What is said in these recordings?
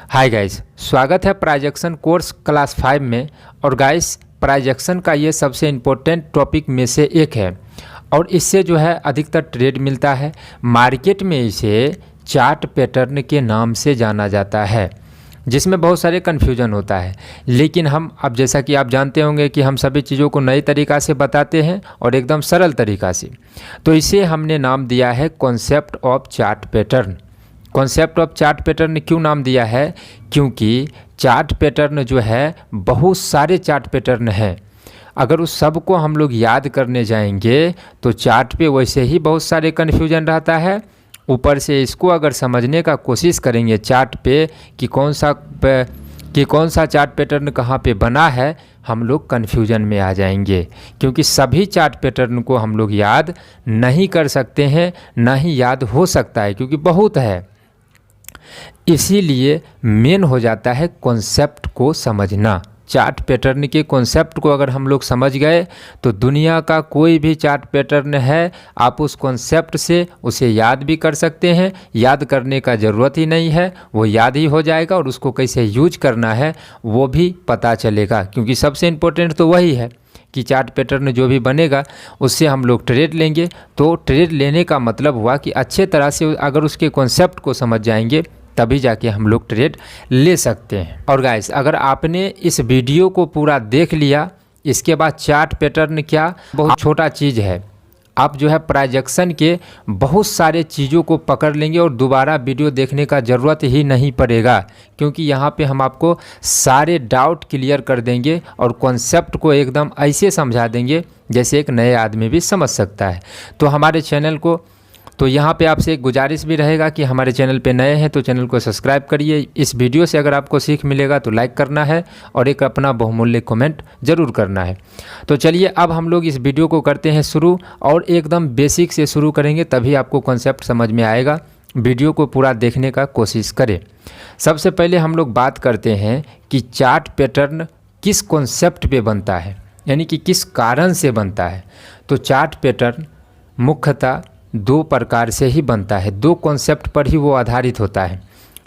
Hi guys, स्वागत है प्राइजेक्शन course class 5 में। और गाइस, प्राइजेक्शन का ये सबसे इम्पोर्टेंट टॉपिक में से एक है और इससे जो है अधिकतर ट्रेड मिलता है। मार्केट में इसे चार्ट पैटर्न के नाम से जाना जाता है, जिसमें बहुत सारे कन्फ्यूजन होता है। लेकिन हम अब जैसा कि आप जानते होंगे कि हम सभी चीज़ों को नए तरीक़ा से बताते हैं और एकदम सरल तरीक़ा से, तो इसे हमने नाम दिया है concept of chart pattern. Concept of chart pattern क्यों नाम दिया है? क्योंकि चार्ट पैटर्न जो है, बहुत सारे चार्ट पैटर्न हैं। अगर उस सब को हम लोग याद करने जाएंगे तो चार्ट पे वैसे ही बहुत सारे कन्फ्यूजन रहता है। ऊपर से इसको अगर समझने का कोशिश करेंगे चार्ट पे कि कौन सा चार्ट पैटर्न कहाँ पे बना है, हम लोग कन्फ्यूजन में आ जाएंगे। क्योंकि सभी चार्ट पैटर्न को हम लोग याद नहीं कर सकते हैं, ना ही याद हो सकता है, क्योंकि बहुत है। इसीलिए मेन हो जाता है कॉन्सेप्ट को समझना। चार्ट पैटर्न के कॉन्सेप्ट को अगर हम लोग समझ गए तो दुनिया का कोई भी चार्ट पैटर्न है, आप उस कॉन्सेप्ट से उसे याद भी कर सकते हैं। याद करने का ज़रूरत ही नहीं है, वो याद ही हो जाएगा और उसको कैसे यूज करना है वो भी पता चलेगा। क्योंकि सबसे इम्पोर्टेंट तो वही है कि चार्ट पैटर्न जो भी बनेगा उससे हम लोग ट्रेड लेंगे। तो ट्रेड लेने का मतलब हुआ कि अच्छे तरह से अगर उसके कॉन्सेप्ट को समझ जाएंगे तभी जाके हम लोग ट्रेड ले सकते हैं। और गाइस, अगर आपने इस वीडियो को पूरा देख लिया, इसके बाद चार्ट पैटर्न क्या बहुत छोटा चीज़ है, आप जो है प्राइजेक्शन के बहुत सारे चीज़ों को पकड़ लेंगे और दोबारा वीडियो देखने का ज़रूरत ही नहीं पड़ेगा। क्योंकि यहाँ पे हम आपको सारे डाउट क्लियर कर देंगे और कॉन्सेप्ट को एकदम ऐसे समझा देंगे जैसे एक नए आदमी भी समझ सकता है। तो हमारे चैनल को, तो यहाँ पे आपसे एक गुजारिश भी रहेगा कि हमारे चैनल पे नए हैं तो चैनल को सब्सक्राइब करिए। इस वीडियो से अगर आपको सीख मिलेगा तो लाइक करना है और एक अपना बहुमूल्य कमेंट ज़रूर करना है। तो चलिए अब हम लोग इस वीडियो को करते हैं शुरू, और एकदम बेसिक से शुरू करेंगे, तभी आपको कॉन्सेप्ट समझ में आएगा। वीडियो को पूरा देखने का कोशिश करें। सबसे पहले हम लोग बात करते हैं कि चार्ट पैटर्न किस कॉन्सेप्ट पे बनता है, यानी कि किस कारण से बनता है। तो चार्ट पैटर्न मुख्यतः दो प्रकार से ही बनता है, दो कॉन्सेप्ट पर ही वो आधारित होता है।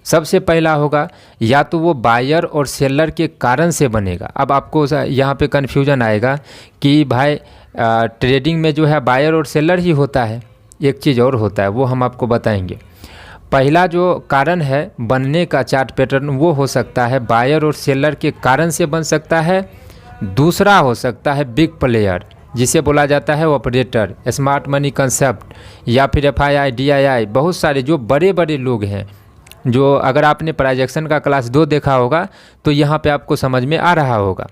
सबसे पहला होगा, या तो वो बायर और सेलर के कारण से बनेगा। अब आपको यहाँ पे कन्फ्यूजन आएगा कि भाई ट्रेडिंग में जो है बायर और सेलर ही होता है, एक चीज़ और होता है, वो हम आपको बताएंगे। पहला जो कारण है बनने का चार्ट पैटर्न, वो हो सकता है बायर और सेलर के कारण से बन सकता है। दूसरा हो सकता है बिग प्लेयर, जिसे बोला जाता है ऑपरेटर, स्मार्ट मनी कंसेप्ट, या फिर FII, DII। बहुत सारे जो बड़े बड़े लोग हैं, जो अगर आपने प्राइजेक्शन का क्लास 2 देखा होगा तो यहाँ पे आपको समझ में आ रहा होगा।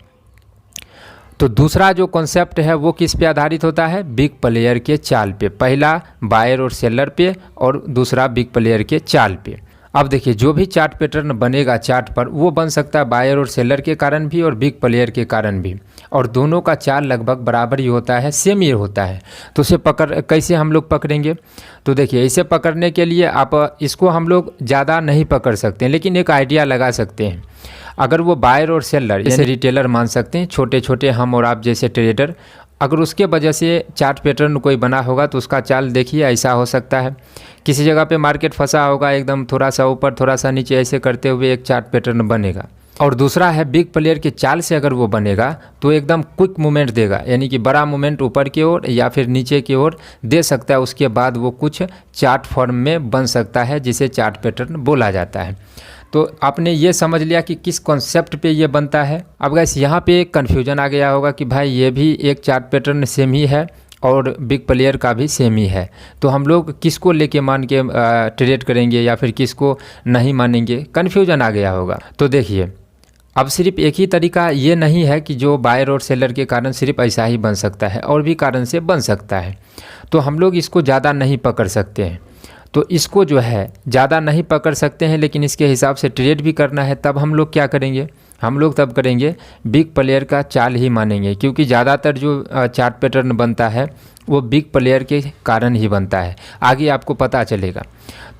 तो दूसरा जो कॉन्सेप्ट है वो किस पे आधारित होता है? बिग प्लेयर के चाल पे। पहला बायर और सेलर पे और दूसरा बिग प्लेयर के चाल पे। अब देखिए, जो भी चार्ट पैटर्न बनेगा चार्ट पर, वो बन सकता है बायर और सेलर के कारण भी और बिग प्लेयर के कारण भी, और दोनों का चाल लगभग बराबर ही होता है, सेम ही होता है। तो उसे कैसे हम लोग पकड़ेंगे? तो देखिए, इसे पकड़ने के लिए आप इसको हम लोग ज़्यादा नहीं पकड़ सकते हैं, लेकिन एक आइडिया लगा सकते हैं। अगर वो बायर और सेलर, जैसे रिटेलर मान सकते हैं, छोटे छोटे हम और आप जैसे ट्रेडर, अगर उसके वजह से चार्ट पैटर्न कोई बना होगा तो उसका चाल देखिए ऐसा हो सकता है। किसी जगह पे मार्केट फंसा होगा, एकदम थोड़ा सा ऊपर थोड़ा सा नीचे ऐसे करते हुए एक चार्ट पैटर्न बनेगा। और दूसरा है बिग प्लेयर के चाल से अगर वो बनेगा तो एकदम क्विक मूवमेंट देगा, यानी कि बड़ा मूवमेंट ऊपर की ओर या फिर नीचे की ओर दे सकता है। उसके बाद वो कुछ चार्ट फॉर्म में बन सकता है, जिसे चार्ट पैटर्न बोला जाता है। तो आपने ये समझ लिया कि किस कॉन्सेप्ट पे ये बनता है। अब गाइस, यहाँ पे एक कन्फ्यूजन आ गया होगा कि भाई ये भी एक चार्ट पैटर्न सेम ही है और बिग प्लेयर का भी सेम ही है, तो हम लोग किसको लेके मान के ट्रेड करेंगे या फिर किसको नहीं मानेंगे? कन्फ्यूजन आ गया होगा। तो देखिए, अब सिर्फ एक ही तरीका ये नहीं है कि जो बायर और सेलर के कारण सिर्फ ऐसा ही बन सकता है, और भी कारण से बन सकता है। तो हम लोग इसको ज़्यादा नहीं पकड़ सकते हैं। तो इसको जो है ज़्यादा नहीं पकड़ सकते हैं, लेकिन इसके हिसाब से ट्रेड भी करना है, तब हम लोग क्या करेंगे? हम लोग तब करेंगे बिग प्लेयर का चाल ही मानेंगे। क्योंकि ज़्यादातर जो चार्ट पैटर्न बनता है वो बिग प्लेयर के कारण ही बनता है, आगे आपको पता चलेगा।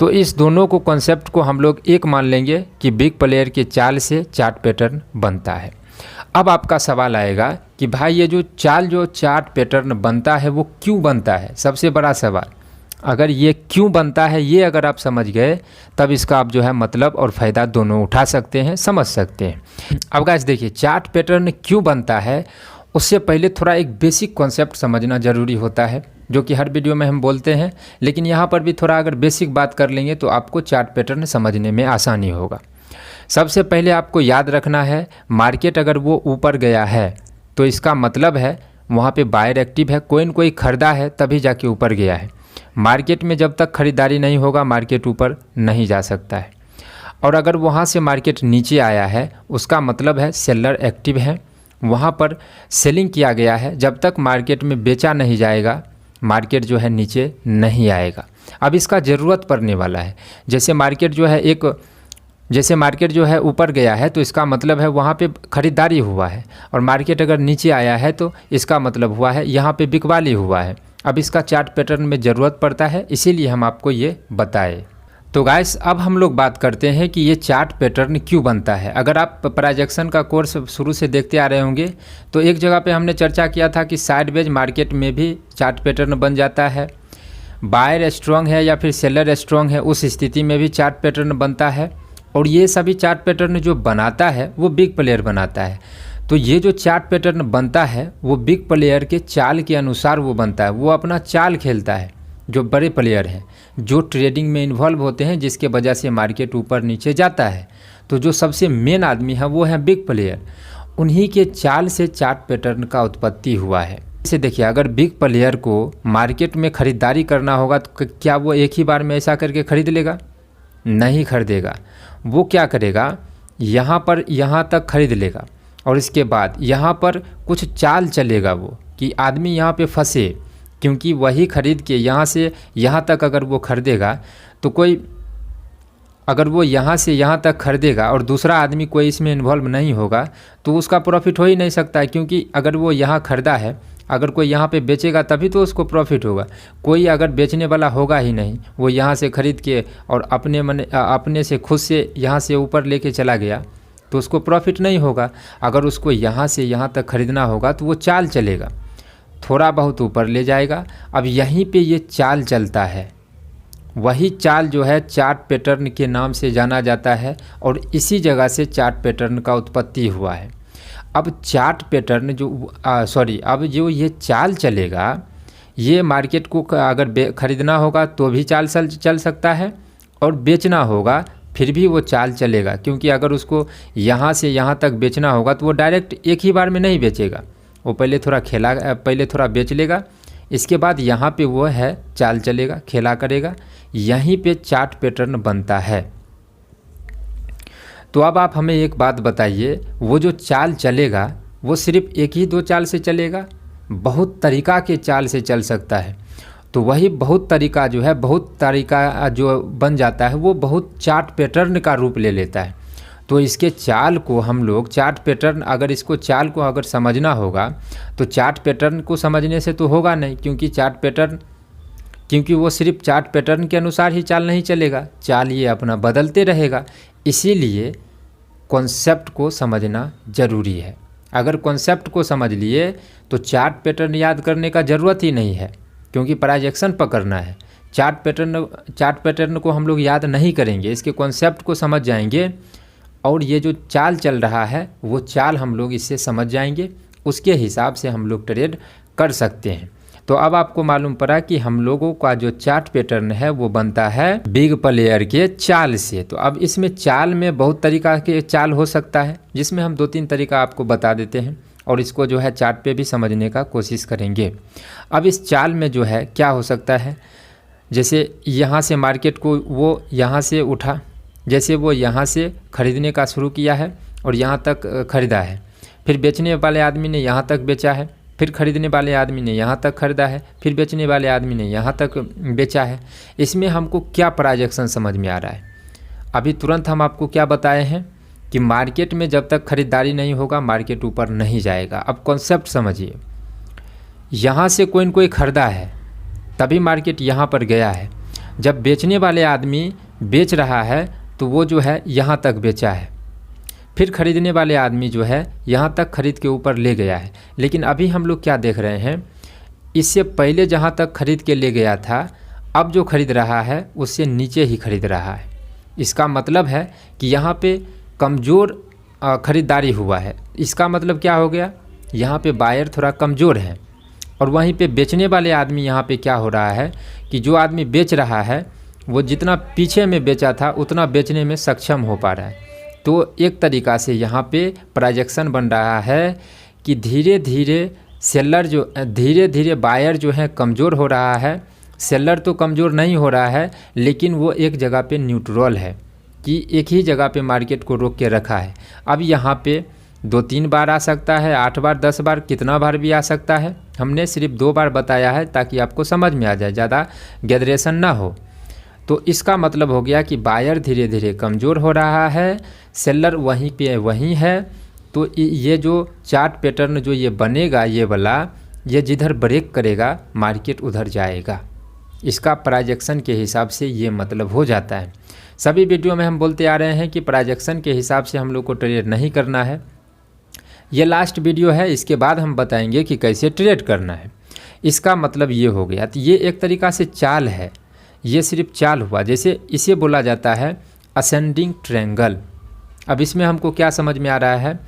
तो इस दोनों को कॉन्सेप्ट को हम लोग एक मान लेंगे कि बिग प्लेयर के चाल से चार्ट पैटर्न बनता है। अब आपका सवाल आएगा कि भाई ये जो चार्ट पैटर्न बनता है वो क्यों बनता है? सबसे बड़ा सवाल। अगर ये क्यों बनता है ये अगर आप समझ गए तब इसका आप जो है मतलब और फ़ायदा दोनों उठा सकते हैं, समझ सकते हैं। अब गाइस देखिए, चार्ट पैटर्न क्यों बनता है उससे पहले थोड़ा एक बेसिक कॉन्सेप्ट समझना ज़रूरी होता है, जो कि हर वीडियो में हम बोलते हैं, लेकिन यहाँ पर भी थोड़ा अगर बेसिक बात कर लेंगे तो आपको चार्ट पैटर्न समझने में आसानी होगा। सबसे पहले आपको याद रखना है, मार्केट अगर वो ऊपर गया है तो इसका मतलब है वहाँ पे बायर एक्टिव है, कोई न कोई खरीदा है तभी जाके ऊपर गया है। मार्केट में जब तक खरीदारी नहीं होगा मार्केट ऊपर नहीं जा सकता है। और अगर वहाँ से मार्केट नीचे आया है उसका मतलब है सेलर एक्टिव है, वहाँ पर सेलिंग किया गया है। जब तक मार्केट में बेचा नहीं जाएगा मार्केट जो है नीचे नहीं आएगा। अब इसका ज़रूरत पड़ने वाला है, जैसे मार्केट जो है ऊपर गया है तो इसका मतलब है वहाँ पे ख़रीदारी हुआ है, और मार्केट अगर नीचे आया है तो इसका मतलब हुआ है यहाँ पे बिकवाली हुआ है। अब इसका चार्ट पैटर्न में ज़रूरत पड़ता है, इसीलिए हम आपको ये बताए। तो गाइस अब हम लोग बात करते हैं कि ये चार्ट पैटर्न क्यों बनता है। अगर आप प्राइजेक्शन का कोर्स शुरू से देखते आ रहे होंगे तो एक जगह पे हमने चर्चा किया था कि साइडवेज मार्केट में भी चार्ट पैटर्न बन जाता है, बायर स्ट्रॉन्ग है या फिर सेलर स्ट्रॉन्ग है उस स्थिति में भी चार्ट पैटर्न बनता है। और ये सभी चार्ट पैटर्न जो बनाता है वो बिग प्लेयर बनाता है। तो ये जो चार्ट पैटर्न बनता है वो बिग प्लेयर के चाल के अनुसार वो बनता है, वो अपना चाल खेलता है। जो बड़े प्लेयर हैं जो ट्रेडिंग में इन्वॉल्व होते हैं जिसके वजह से मार्केट ऊपर नीचे जाता है, तो जो सबसे मेन आदमी है वो है बिग प्लेयर, उन्हीं के चाल से चार्ट पैटर्न का उत्पत्ति हुआ है। जैसे देखिए, अगर बिग प्लेयर को मार्केट में ख़रीदारी करना होगा तो क्या वो एक ही बार में ऐसा करके ख़रीद लेगा? नहीं खरीदेगा। वो क्या करेगा, यहाँ तक खरीद लेगा और इसके बाद यहाँ पर कुछ चाल चलेगा वो कि आदमी यहाँ पे फंसे, क्योंकि वही खरीद के यहाँ से यहाँ तक अगर वो खरीदेगा तो अगर वो यहाँ से यहाँ तक खरीदेगा और दूसरा आदमी कोई इसमें इन्वॉल्व नहीं होगा तो उसका प्रॉफिट हो ही नहीं सकता है, क्योंकि अगर वो यहाँ खरीदा है, अगर कोई यहाँ पे बेचेगा तभी तो उसको प्रॉफिट होगा। कोई अगर बेचने वाला होगा ही नहीं, वो यहाँ से खरीद के और अपने से खुद से यहाँ से ऊपर लेके चला गया तो उसको प्रॉफिट नहीं होगा। अगर उसको यहाँ से यहाँ तक खरीदना होगा तो वो चाल चलेगा, थोड़ा बहुत ऊपर ले जाएगा। अब यहीं पे ये चाल चलता है, वही चाल जो है चार्ट पैटर्न के नाम से जाना जाता है और इसी जगह से चार्ट पैटर्न का उत्पत्ति हुआ है। अब चार्ट पैटर्न अब जो ये चाल चलेगा, ये मार्केट को अगर ख़रीदना होगा तो भी चाल चल सकता है और बेचना होगा फिर भी वो चाल चलेगा, क्योंकि अगर उसको यहाँ से यहाँ तक बेचना होगा तो वो डायरेक्ट एक ही बार में नहीं बेचेगा, वो पहले थोड़ा बेच लेगा, इसके बाद यहाँ पे वो है चाल चलेगा, खेला करेगा, यहीं पे चार्ट पैटर्न बनता है। तो अब आप हमें एक बात बताइए, वो जो चाल चलेगा वो सिर्फ एक ही दो चाल से चलेगा? बहुत तरीका के चाल से चल सकता है। तो वही बहुत तरीका जो बन जाता है वो बहुत चार्ट पैटर्न का रूप ले लेता है। तो इसके चाल को हम लोग चार्ट पैटर्न चाल को अगर समझना होगा तो चार्ट पैटर्न को समझने से तो होगा नहीं, क्योंकि वो सिर्फ चार्ट पैटर्न के अनुसार ही चाल नहीं चलेगा, चाल ये अपना बदलते रहेगा। इसीलिए कॉन्सेप्ट को समझना ज़रूरी है। अगर कॉन्सेप्ट को समझ लिए तो चार्ट पैटर्न याद करने का ज़रूरत ही नहीं है, क्योंकि प्राइजेक्शन पकड़ना है। चार्ट पैटर्न को हम लोग याद नहीं करेंगे, इसके कॉन्सेप्ट को समझ जाएंगे और ये जो चाल चल रहा है वो चाल हम लोग इससे समझ जाएंगे, उसके हिसाब से हम लोग ट्रेड कर सकते हैं। तो अब आपको मालूम पड़ा कि हम लोगों का जो चार्ट पैटर्न है वो बनता है बिग प्लेयर के चाल से। तो अब इसमें चाल में बहुत तरीका के चाल हो सकता है, जिसमें हम 2-3 तरीका आपको बता देते हैं और इसको जो है चार्ट पे भी समझने का कोशिश करेंगे। अब इस चाल में जो है क्या हो सकता है, जैसे यहाँ से मार्केट को वो यहाँ से उठा, जैसे वो यहाँ से ख़रीदने का शुरू किया है और यहाँ तक ख़रीदा है, फिर बेचने वाले आदमी ने यहाँ तक बेचा है, फिर खरीदने वाले आदमी ने यहाँ तक खरीदा है, फिर बेचने वाले आदमी ने यहाँ तक बेचा है। इसमें हमको क्या प्राइजेक्शन समझ में आ रहा है? अभी तुरंत हम आपको क्या बताए हैं कि मार्केट में जब तक खरीदारी नहीं होगा मार्केट ऊपर नहीं जाएगा। अब कॉन्सेप्ट समझिए, यहाँ से कोई न कोई खरीदा है तभी मार्केट यहाँ पर गया है। जब बेचने वाले आदमी बेच रहा है तो वो जो है यहाँ तक बेचा है, फिर खरीदने वाले आदमी जो है यहाँ तक खरीद के ऊपर ले गया है। लेकिन अभी हम लोग क्या देख रहे हैं, इससे पहले जहाँ तक खरीद के ले गया था अब जो खरीद रहा है उससे नीचे ही खरीद रहा है। इसका मतलब है कि यहाँ पे कमज़ोर ख़रीदारी हुआ है। इसका मतलब क्या हो गया, यहाँ पे बायर थोड़ा कमज़ोर है और वहीं पे बेचने वाले आदमी यहाँ पे क्या हो रहा है कि जो आदमी बेच रहा है वो जितना पीछे में बेचा था उतना बेचने में सक्षम हो पा रहा है। तो एक तरीक़ा से यहाँ पे प्रोजेक्शन बन रहा है कि धीरे धीरे बायर जो है कमज़ोर हो रहा है। सेलर तो कमज़ोर नहीं हो रहा है, लेकिन वो एक जगह पे न्यूट्रल है कि एक ही जगह पे मार्केट को रोक के रखा है। अब यहाँ पे 2-3 बार आ सकता है, 8 बार, 10 बार, कितना बार भी आ सकता है। हमने सिर्फ 2 बार बताया है ताकि आपको समझ में आ जाए, ज़्यादा गैदरेशन ना हो। तो इसका मतलब हो गया कि बायर धीरे धीरे कमज़ोर हो रहा है, सेलर वहीं पे वहीं है। तो ये जो चार्ट पैटर्न जो ये बनेगा, ये वाला, ये जिधर ब्रेक करेगा मार्केट उधर जाएगा। इसका प्रोजेक्शन के हिसाब से ये मतलब हो जाता है। सभी वीडियो में हम बोलते आ रहे हैं कि प्रोजेक्शन के हिसाब से हम लोग को ट्रेड नहीं करना है। ये लास्ट वीडियो है, इसके बाद हम बताएंगे कि कैसे ट्रेड करना है। इसका मतलब ये हो गया। तो ये एक तरीक़ा से चाल है, ये सिर्फ चाल हुआ। जैसे इसे बोला जाता है असेंडिंग ट्रायंगल। अब इसमें हमको क्या समझ में आ रहा है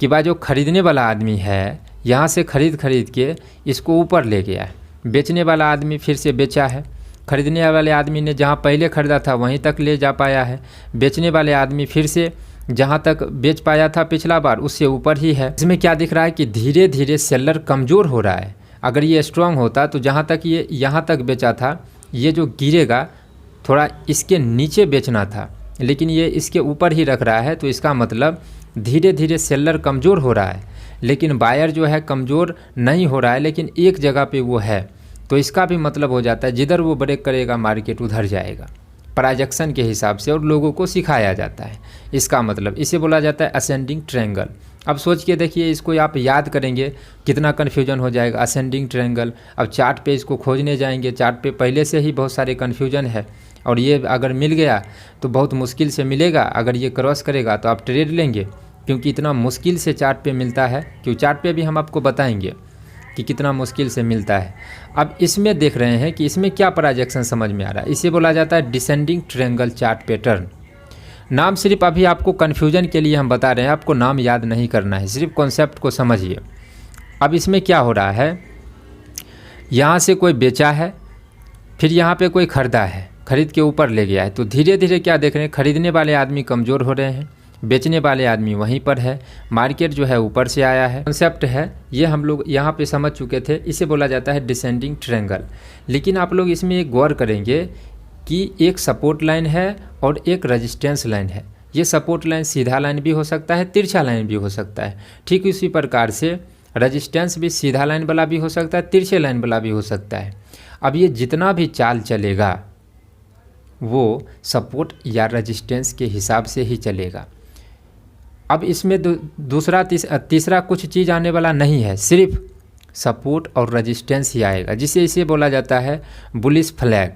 कि भाई जो खरीदने वाला आदमी है यहाँ से खरीद के इसको ऊपर ले गया है, बेचने वाला आदमी फिर से बेचा है, खरीदने वाले आदमी ने जहाँ पहले ख़रीदा था वहीं तक ले जा पाया है, बेचने वाले आदमी फिर से जहाँ तक बेच पाया था पिछला बार उससे ऊपर ही है। इसमें क्या दिख रहा है कि धीरे धीरे सेलर कमज़ोर हो रहा है। अगर ये स्ट्रांग होता तो जहाँ तक ये यहाँ तक बेचा था, ये जो गिरेगा थोड़ा इसके नीचे बेचना था, लेकिन ये इसके ऊपर ही रख रहा है। तो इसका मतलब धीरे धीरे सेलर कमज़ोर हो रहा है, लेकिन बायर जो है कमज़ोर नहीं हो रहा है, लेकिन एक जगह पे वो है। तो इसका भी मतलब हो जाता है जिधर वो ब्रेक करेगा मार्केट उधर जाएगा, प्रोजेक्शन के हिसाब से, और लोगों को सिखाया जाता है। इसका मतलब इसे बोला जाता है असेंडिंग ट्रायंगल। अब सोच के देखिए, इसको आप याद करेंगे कितना कन्फ्यूजन हो जाएगा। असेंडिंग ट्रायंगल, अब चार्ट पे इसको खोजने जाएंगे, चार्ट पे पहले से ही बहुत सारे कन्फ्यूजन है, और ये अगर मिल गया तो बहुत मुश्किल से मिलेगा। अगर ये क्रॉस करेगा तो आप ट्रेड लेंगे, क्योंकि इतना मुश्किल से चार्ट पे मिलता है। क्योंकि चार्ट पे भी हम आपको बताएंगे कि कितना मुश्किल से मिलता है। अब इसमें देख रहे हैं कि इसमें क्या प्रोजेक्शन समझ में आ रहा है। इसे बोला जाता है डिसेंडिंग ट्रायंगल चार्ट पैटर्न। नाम सिर्फ अभी आपको कन्फ्यूजन के लिए हम बता रहे हैं, आपको नाम याद नहीं करना है, सिर्फ कॉन्सेप्ट को समझिए। अब इसमें क्या हो रहा है, यहाँ से कोई बेचा है, फिर यहाँ पे कोई ख़रीदा है, खरीद के ऊपर ले गया है। तो धीरे धीरे क्या देख रहे हैं, खरीदने वाले आदमी कमज़ोर हो रहे हैं, बेचने वाले आदमी वहीं पर है, मार्केट जो है ऊपर से आया है। कॉन्सेप्ट है ये, हम लोग यहाँ पे समझ चुके थे। इसे बोला जाता है डिसेंडिंग ट्रायंगल। लेकिन आप लोग इसमें एक गौर करेंगे कि एक सपोर्ट लाइन है और एक रेजिस्टेंस लाइन है। ये सपोर्ट लाइन सीधा लाइन भी हो सकता है, तिरछा लाइन भी हो सकता है। ठीक उसी प्रकार से रेजिस्टेंस भी सीधा लाइन वाला भी हो सकता है, तिरछे लाइन वाला भी हो सकता है। अब ये जितना भी चाल चलेगा वो सपोर्ट या रेजिस्टेंस के हिसाब से ही चलेगा। अब इसमें दूसरा तीसरा कुछ चीज़ आने वाला नहीं है, सिर्फ सपोर्ट और रेजिस्टेंस ही आएगा, जिसे इसे बोला जाता है बुलिश फ्लैग।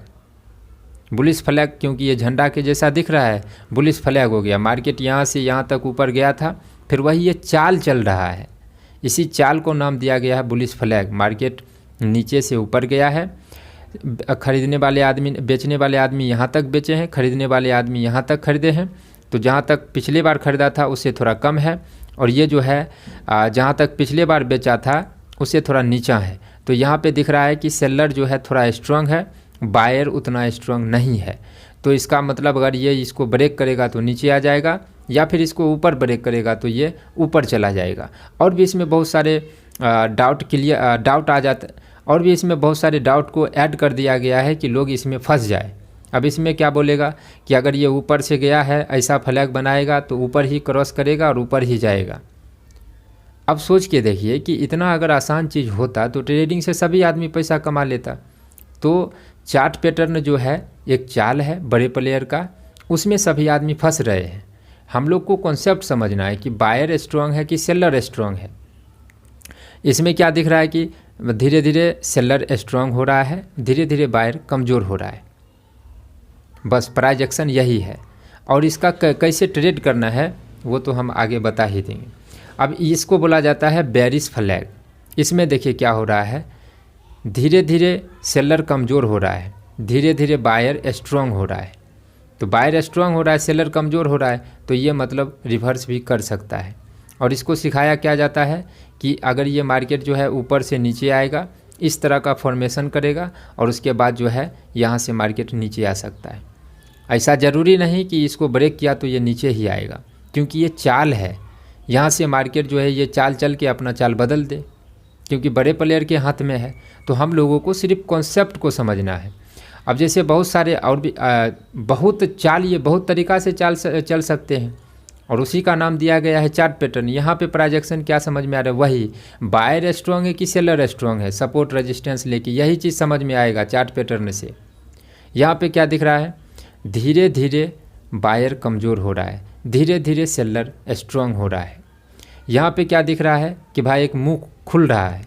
बुलिश फ्लैग क्योंकि ये झंडा के जैसा दिख रहा है, बुलिश फ्लैग हो गया। मार्केट यहाँ से यहाँ तक ऊपर गया था, फिर वही ये चाल चल रहा है, इसी चाल को नाम दिया गया है बुलिश फ्लैग। मार्केट नीचे से ऊपर गया है, खरीदने वाले आदमी, बेचने वाले आदमी यहाँ तक बेचे हैं, खरीदने वाले आदमी यहाँ तक खरीदे हैं। तो जहाँ तक पिछले बार ख़रीदा था उससे थोड़ा कम है, और ये जो है जहाँ तक पिछले बार बेचा था उससे थोड़ा नीचा है। तो यहाँ पे दिख रहा है कि सेलर जो है थोड़ा स्ट्रांग है, बायर उतना स्ट्रांग नहीं है। तो इसका मतलब अगर ये इसको ब्रेक करेगा तो नीचे आ जाएगा, या फिर इसको ऊपर ब्रेक करेगा तो ये ऊपर चला जाएगा। और भी इसमें बहुत सारे डाउट आ जाते, और भी इसमें बहुत सारे डाउट को ऐड कर दिया गया है कि लोग इसमें फंस जाए। अब इसमें क्या बोलेगा कि अगर ये ऊपर से गया है, ऐसा फ्लैग बनाएगा तो ऊपर ही क्रॉस करेगा और ऊपर ही जाएगा। अब सोच के देखिए कि इतना अगर आसान चीज़ होता तो ट्रेडिंग से सभी आदमी पैसा कमा लेता। तो चार्ट पैटर्न जो है एक चाल है बड़े प्लेयर का, उसमें सभी आदमी फंस रहे हैं। हम लोग को कॉन्सेप्ट समझना है कि बायर स्ट्रांग है कि सेलर स्ट्रांग है। इसमें क्या दिख रहा है कि धीरे धीरे सेलर स्ट्रांग हो रहा है, धीरे धीरे बायर कमज़ोर हो रहा है। बस प्रोजेक्शन यही है, और इसका कैसे ट्रेड करना है वो तो हम आगे बता ही देंगे। अब इसको बोला जाता है बेरिश फ्लैग। इसमें देखिए क्या हो रहा है, धीरे धीरे सेलर कमज़ोर हो रहा है, धीरे धीरे बायर स्ट्रॉन्ग हो रहा है, तो बायर स्ट्रॉन्ग हो रहा है, सेलर कमज़ोर हो रहा है, तो ये मतलब रिवर्स भी कर सकता है। और इसको सिखाया क्या जाता है कि अगर ये मार्केट जो है ऊपर से नीचे आएगा, इस तरह का फॉर्मेशन करेगा और उसके बाद जो है यहाँ से मार्केट नीचे आ सकता है। ऐसा ज़रूरी नहीं कि इसको ब्रेक किया तो ये नीचे ही आएगा, क्योंकि ये चाल है। यहाँ से मार्केट जो है ये चाल चल के अपना चाल बदल दे, क्योंकि बड़े प्लेयर के हाथ में है। तो हम लोगों को सिर्फ कॉन्सेप्ट को समझना है। अब जैसे बहुत सारे और भी बहुत चाल, ये बहुत तरीक़ा से चल सकते हैं और उसी का नाम दिया गया है चार्ट पैटर्न। यहाँ पे प्रोजेक्शन क्या समझ में आ रहा है, वही बायर स्ट्रॉन्ग है कि सेलर स्ट्रॉन्ग है, सपोर्ट रेजिस्टेंस लेके यही चीज़ समझ में आएगा चार्ट पैटर्न से। यहाँ पे क्या दिख रहा है, धीरे धीरे बायर कमज़ोर हो रहा है, धीरे धीरे सेलर स्ट्रॉन्ग हो रहा है। यहाँ पे क्या दिख रहा है कि भाई एक मुंह खुल रहा है,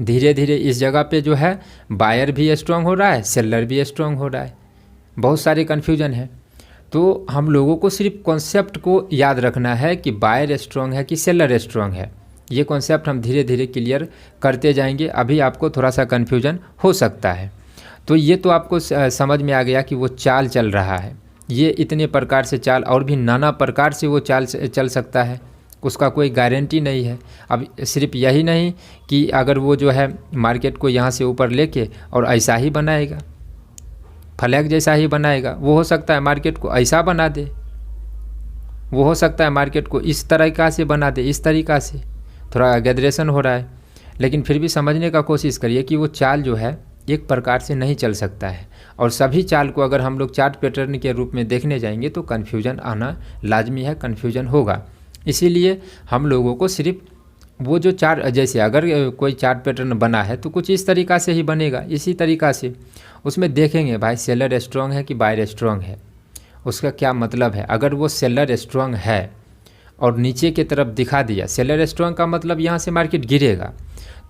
धीरे धीरे इस जगह पे जो है बायर भी स्ट्रॉन्ग हो रहा है, सेलर भी स्ट्रॉन्ग हो रहा है। बहुत सारे कन्फ्यूजन है, तो हम लोगों को सिर्फ कॉन्सेप्ट को याद रखना है कि बायर स्ट्रॉन्ग है कि सेलर स्ट्रॉन्ग है। ये कॉन्सेप्ट हम धीरे धीरे क्लियर करते जाएंगे। अभी आपको थोड़ा सा कन्फ्यूजन हो सकता है। तो ये तो आपको समझ में आ गया कि वो चाल चल रहा है, ये इतने प्रकार से चाल, और भी नाना प्रकार से वो चाल चल सकता है, उसका कोई गारंटी नहीं है। अब सिर्फ यही नहीं कि अगर वो जो है मार्केट को यहाँ से ऊपर लेके और ऐसा ही बनाएगा, फ्लैग जैसा ही बनाएगा, वो हो सकता है मार्केट को ऐसा बना दे, वो हो सकता है मार्केट को इस तरीक़ा से बना दे, इस तरीक़ा से। थोड़ा गैदरेशन हो रहा है, लेकिन फिर भी समझने का कोशिश करिए कि वो चाल जो है एक प्रकार से नहीं चल सकता है। और सभी चाल को अगर हम लोग चार्ट पैटर्न के रूप में देखने जाएंगे तो कन्फ्यूजन आना लाजमी है, कन्फ्यूजन होगा। इसीलिए हम लोगों को सिर्फ वो जो चार्ट, जैसे अगर कोई चार्ट पैटर्न बना है तो कुछ इस तरीक़ा से ही बनेगा, इसी तरीक़ा से उसमें देखेंगे भाई सेलर स्ट्रॉन्ग है कि बायर स्ट्रॉन्ग है, उसका क्या मतलब है। अगर वो सेलर स्ट्रॉन्ग है और नीचे की तरफ दिखा दिया, सेलर स्ट्रॉन्ग का मतलब यहाँ से मार्केट गिरेगा,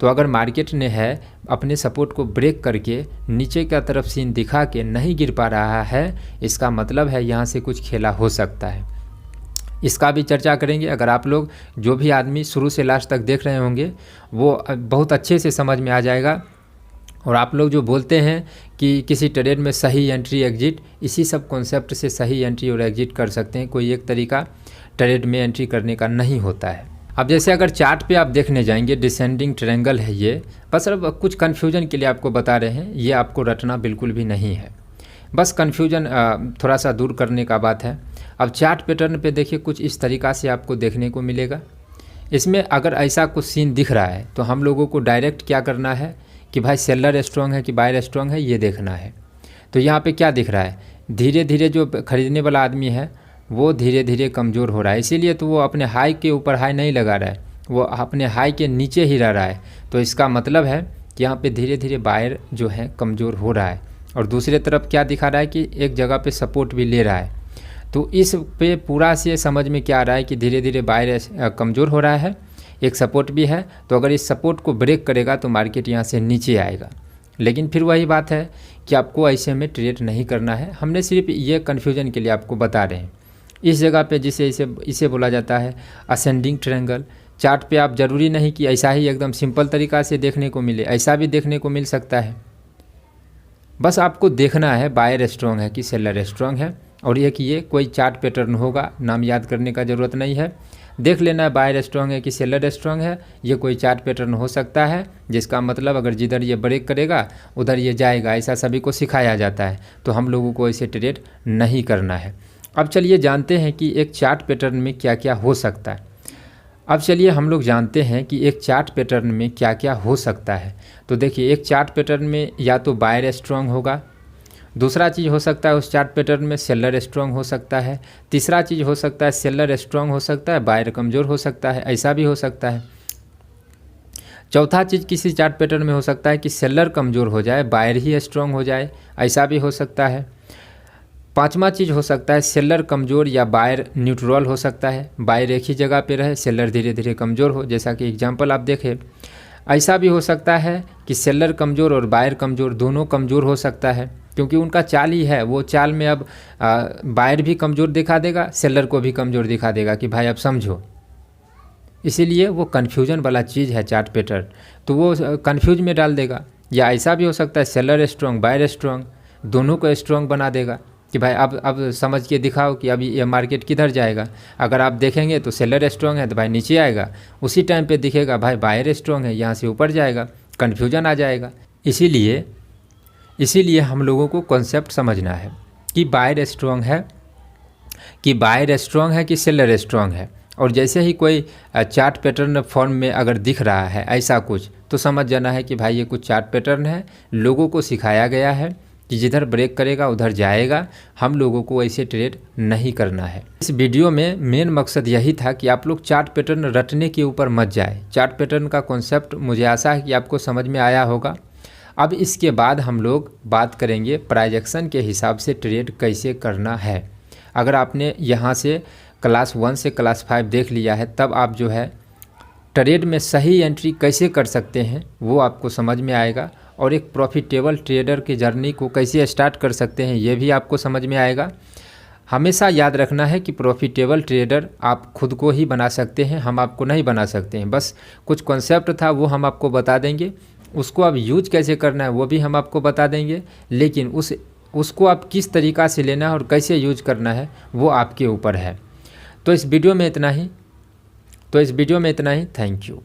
तो अगर मार्केट ने है अपने सपोर्ट को ब्रेक करके नीचे की तरफ सीन दिखा के नहीं गिर पा रहा है, इसका मतलब है यहाँ से कुछ खेला हो सकता है। इसका भी चर्चा करेंगे। अगर आप लोग जो भी आदमी शुरू से लास्ट तक देख रहे होंगे वो बहुत अच्छे से समझ में आ जाएगा। और आप लोग जो बोलते हैं कि किसी ट्रेड में सही एंट्री एग्जिट, इसी सब कॉन्सेप्ट से सही एंट्री और एग्जिट कर सकते हैं। कोई एक तरीका ट्रेड में एंट्री करने का नहीं होता है। अब जैसे अगर चार्ट पे आप देखने जाएंगे, डिसेंडिंग ट्रायंगल है ये, बस अब कुछ कन्फ्यूजन के लिए आपको बता रहे हैं, ये आपको रटना बिल्कुल भी नहीं है, बस कन्फ्यूजन थोड़ा सा दूर करने का बात है। अब चार्ट पैटर्न पे देखिए कुछ इस तरीक़ा से आपको देखने को मिलेगा। इसमें अगर ऐसा कुछ सीन दिख रहा है तो हम लोगों को डायरेक्ट क्या करना है कि भाई सेलर स्ट्रॉन्ग है कि बायर स्ट्रॉन्ग है, ये देखना है। तो यहाँ पे क्या दिख रहा है, धीरे धीरे जो ख़रीदने वाला आदमी है वो धीरे धीरे कमज़ोर हो रहा है, इसीलिए तो वो अपने हाई के ऊपर हाई नहीं लगा रहा है, वो अपने हाई के नीचे ही रह रहा है। तो इसका मतलब है कि यहाँ पे धीरे धीरे बायर जो है कमज़ोर हो रहा है। और दूसरी तरफ क्या दिखा रहा है कि एक जगह पे सपोर्ट भी ले रहा है। तो इस पे पूरा से समझ में क्या आ रहा है कि धीरे धीरे बायर कमज़ोर हो रहा है, एक सपोर्ट भी है। तो अगर इस सपोर्ट को ब्रेक करेगा तो मार्केट यहाँ से नीचे आएगा। लेकिन फिर वही बात है कि आपको ऐसे में ट्रेड नहीं करना है, हमने सिर्फ ये कन्फ्यूजन के लिए आपको बता रहे हैं। इस जगह पे जिसे इसे बोला जाता है असेंडिंग ट्रायंगल। चार्ट पे आप ज़रूरी नहीं कि ऐसा ही एकदम सिंपल तरीक़ा से देखने को मिले, ऐसा भी देखने को मिल सकता है। बस आपको देखना है बायर स्ट्रॉन्ग है कि सेलर स्ट्रॉन्ग है, और ये कोई चार्ट पैटर्न होगा, नाम याद करने का ज़रूरत नहीं है, देख लेना है बायर स्ट्रॉन्ग है कि सेलर स्ट्रॉन्ग है। ये कोई चार्ट पैटर्न हो सकता है जिसका मतलब अगर जिधर ये ब्रेक करेगा उधर ये जाएगा, ऐसा सभी को सिखाया जाता है। तो हम लोगों को ऐसे ट्रेड नहीं करना है। अब चलिए जानते हैं कि एक चार्ट पैटर्न में क्या क्या हो सकता है। अब चलिए हम लोग जानते हैं कि एक चार्ट पैटर्न में क्या क्या हो सकता है। तो देखिए एक चार्ट पैटर्न में या तो बायर स्ट्रॉन्ग होगा, दूसरा चीज़ हो सकता है उस चार्ट पैटर्न में सेलर स्ट्रॉन्ग हो सकता है, तीसरा चीज़ हो सकता है सेलर स्ट्रॉन्ग हो सकता है, बायर कमज़ोर हो सकता है, ऐसा भी हो सकता है। चौथा चीज़ किसी चार्ट पैटर्न में हो सकता है कि सेलर कमज़ोर हो जाए, बायर ही स्ट्रॉन्ग हो जाए, ऐसा भी हो सकता है। पांचवा चीज़ हो सकता है सेलर कमज़ोर या बायर न्यूट्रल हो सकता है, बायर एक ही जगह पे रहे, सेलर धीरे धीरे कमज़ोर हो, जैसा कि एग्जांपल आप देखें। ऐसा भी हो सकता है कि सेलर कमज़ोर और बायर कमज़ोर दोनों कमज़ोर हो सकता है, क्योंकि उनका चाल ही है, वो चाल में अब बायर भी कमज़ोर दिखा देगा, सेलर को भी कमज़ोर दिखा देगा कि भाई अब समझो। इसीलिए वो कन्फ्यूजन वाला चीज़ है चार्ट पैटर्न, तो वो कन्फ्यूज में डाल देगा। या ऐसा भी हो सकता है सेलर स्ट्रॉन्ग बायर स्ट्रॉन्ग दोनों को स्ट्रॉन्ग बना देगा कि भाई अब समझ के दिखाओ कि अभी ये मार्केट किधर जाएगा। अगर आप देखेंगे तो सेलर स्ट्रॉन्ग है तो भाई नीचे आएगा, उसी टाइम पे दिखेगा भाई बायर स्ट्रॉन्ग है यहाँ से ऊपर जाएगा, कन्फ्यूजन आ जाएगा। इसीलिए हम लोगों को कॉन्सेप्ट समझना है कि बायर स्ट्रॉन्ग है कि सेलर स्ट्रॉन्ग है। और जैसे ही कोई चार्ट पैटर्न फॉर्म में अगर दिख रहा है ऐसा कुछ, तो समझ जाना है कि भाई ये कुछ चार्ट पैटर्न है, लोगों को सिखाया गया है कि जिधर ब्रेक करेगा उधर जाएगा, हम लोगों को ऐसे ट्रेड नहीं करना है। इस वीडियो में मेन मकसद यही था कि आप लोग चार्ट पैटर्न रटने के ऊपर मत जाए। चार्ट पैटर्न का कॉन्सेप्ट मुझे आशा है कि आपको समझ में आया होगा। अब इसके बाद हम लोग बात करेंगे प्राइस एक्शन के हिसाब से ट्रेड कैसे करना है। अगर आपने यहाँ से क्लास 1 से क्लास 5 देख लिया है, तब आप जो है ट्रेड में सही एंट्री कैसे कर सकते हैं वो आपको समझ में आएगा, और एक प्रॉफिटेबल ट्रेडर की जर्नी को कैसे स्टार्ट कर सकते हैं ये भी आपको समझ में आएगा। हमेशा याद रखना है कि प्रॉफिटेबल ट्रेडर आप खुद को ही बना सकते हैं, हम आपको नहीं बना सकते हैं। बस कुछ कॉन्सेप्ट था वो हम आपको बता देंगे, उसको अब यूज कैसे करना है वो भी हम आपको बता देंगे, लेकिन उसको आप किस तरीक़ा से लेना है और कैसे यूज करना है वो आपके ऊपर है। तो इस वीडियो में इतना ही। Thank you.